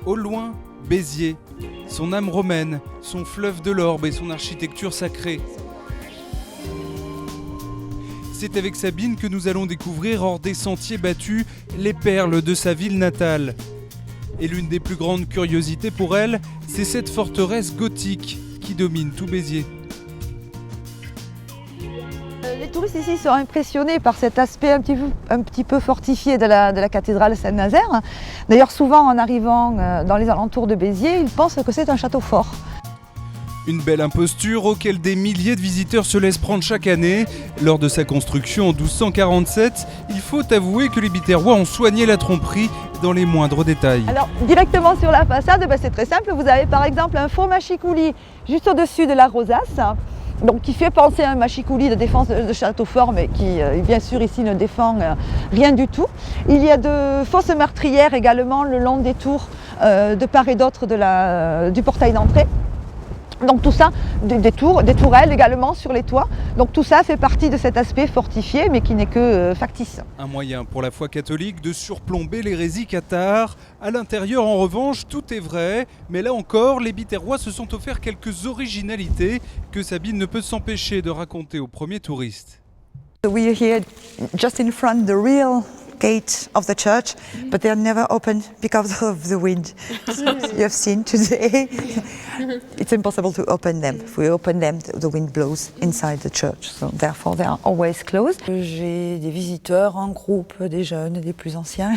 Au loin, Béziers, son âme romaine, son fleuve de l'Orbe et son architecture sacrée. C'est avec Sabine que nous allons découvrir hors des sentiers battus les perles de sa ville natale. Et l'une des plus grandes curiosités pour elle, c'est cette forteresse gothique qui domine tout Béziers. Les touristes ici sont impressionnés par cet aspect un petit peu fortifié de la cathédrale Saint-Nazaire. D'ailleurs, souvent en arrivant dans les alentours de Béziers, ils pensent que c'est un château fort. Une belle imposture auquel des milliers de visiteurs se laissent prendre chaque année. Lors de sa construction en 1247, il faut avouer que les Biterrois ont soigné la tromperie dans les moindres détails. Alors, directement sur la façade, c'est très simple. Vous avez par exemple un faux machicoulis juste au-dessus de la rosace, donc qui fait penser à un machicoulis de défense de château fort, mais qui, bien sûr, ici ne défend rien du tout. Il y a de fausses meurtrières également le long des tours de part et d'autre du portail d'entrée. Donc tout ça, des tourelles également sur les toits. Donc tout ça fait partie de cet aspect fortifié, mais qui n'est que factice. Un moyen pour la foi catholique de surplomber l'hérésie cathare. À l'intérieur, en revanche, tout est vrai. Mais là encore, les Biterrois se sont offerts quelques originalités que Sabine ne peut s'empêcher de raconter aux premiers touristes. We are here just in front the real gate of the church, but they are never open because of the wind. You have seen today. It's impossible to open them. If we open them, the wind blows inside the church, so therefore they are always closed. J'ai des visiteurs en groupe, des jeunes, des plus anciens,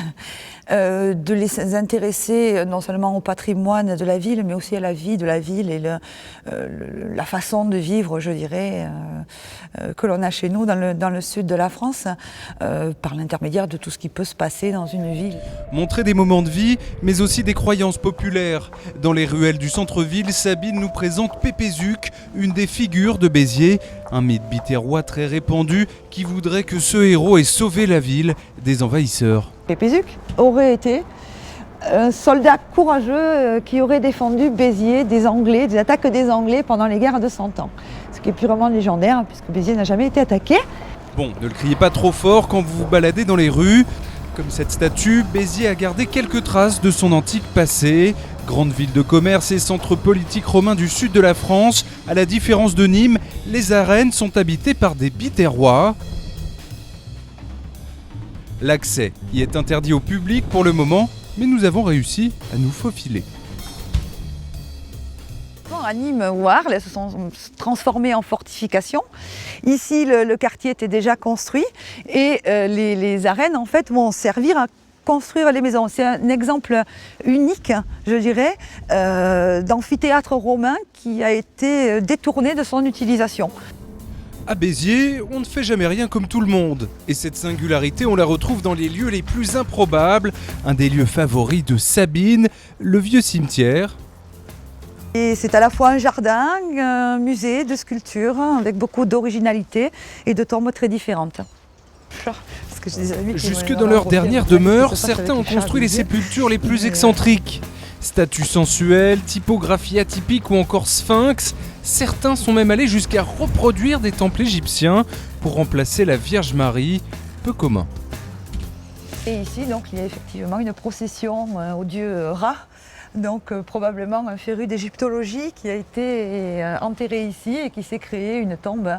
de les intéresser non seulement au patrimoine de la ville, mais aussi à la vie de la ville et la façon de vivre, je dirais, que l'on a chez nous dans le sud de la France, par l'intermédiaire de tout ce qui peut se passer dans une ville. Montrer des moments de vie, mais aussi des croyances populaires. Dans les ruelles du centre-ville, Sabine nous présente Pépézuc, une des figures de Béziers, un mythe biterrois très répandu qui voudrait que ce héros ait sauvé la ville des envahisseurs. Pépézuc aurait été un soldat courageux qui aurait défendu Béziers des Anglais, des attaques des Anglais pendant les guerres de 100 ans. Ce qui est purement légendaire puisque Béziers n'a jamais été attaqué. Bon, ne le criez pas trop fort quand vous vous baladez dans les rues. Comme cette statue, Béziers a gardé quelques traces de son antique passé. Grande ville de commerce et centre politique romain du sud de la France, à la différence de Nîmes, les arènes sont habitées par des Biterrois. L'accès y est interdit au public pour le moment, mais nous avons réussi à nous faufiler. À Nîmes ou à Arles, elles se sont transformées en fortifications. Ici, le quartier était déjà construit et les arènes en fait vont servir à construire les maisons. C'est un exemple unique, je dirais, d'amphithéâtre romain qui a été détourné de son utilisation. À Béziers, on ne fait jamais rien comme tout le monde. Et cette singularité, on la retrouve dans les lieux les plus improbables. Un des lieux favoris de Sabine, le vieux cimetière. Et c'est à la fois un jardin, un musée de sculptures avec beaucoup d'originalité et de tombes très différentes. Jusque dans leur dernière demeure, certains ont construit les sépultures les plus excentriques. Statues sensuelles, typographie atypique ou encore sphinx, certains sont même allés jusqu'à reproduire des temples égyptiens pour remplacer la Vierge Marie, peu commun. Et ici, donc, il y a effectivement une procession au dieu Ra, donc probablement un féru d'égyptologie qui a été enterré ici et qui s'est créé une tombe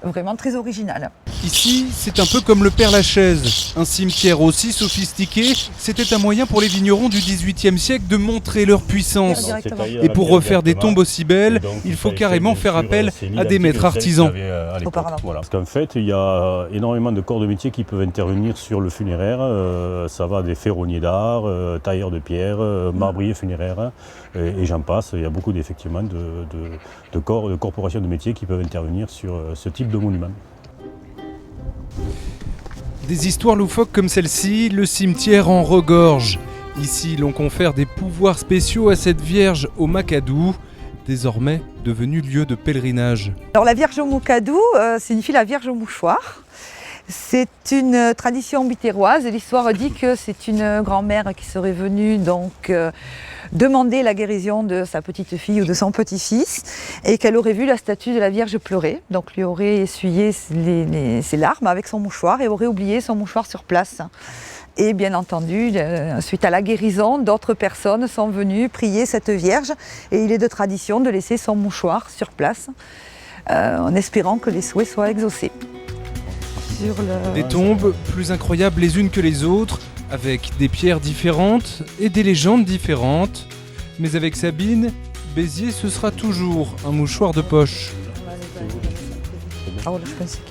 vraiment très originale. Ici, c'est un peu comme le Père-Lachaise. Un cimetière aussi sophistiqué, c'était un moyen pour les vignerons du XVIIIe siècle de montrer leur puissance. Et pour refaire des tombes aussi belles, il faut carrément faire appel à des maîtres artisans. Voilà. Parce qu'en fait, il y a énormément de corps de métier qui peuvent intervenir sur le funéraire. Ça va des ferronniers d'art, tailleurs de pierre, marbriers funéraires, et j'en passe. Il y a beaucoup effectivement de corps, de corporations de métiers qui peuvent intervenir sur ce type de monument. Des histoires loufoques comme celle-ci, le cimetière en regorge. Ici, l'on confère des pouvoirs spéciaux à cette Vierge au Macadou, désormais devenue lieu de pèlerinage. Alors la Vierge au Macadou signifie la Vierge au mouchoir. C'est une tradition biterroise et l'histoire dit que c'est une grand-mère qui serait venue donc demander la guérison de sa petite fille ou de son petit-fils et qu'elle aurait vu la statue de la Vierge pleurer, donc lui aurait essuyé ses larmes avec son mouchoir et aurait oublié son mouchoir sur place. Et bien entendu, suite à la guérison, d'autres personnes sont venues prier cette Vierge. Et il est de tradition de laisser son mouchoir sur place, en espérant que les souhaits soient exaucés. Des tombes plus incroyables les unes que les autres, avec des pierres différentes et des légendes différentes. Mais avec Sabine, Béziers, ce sera toujours un mouchoir de poche.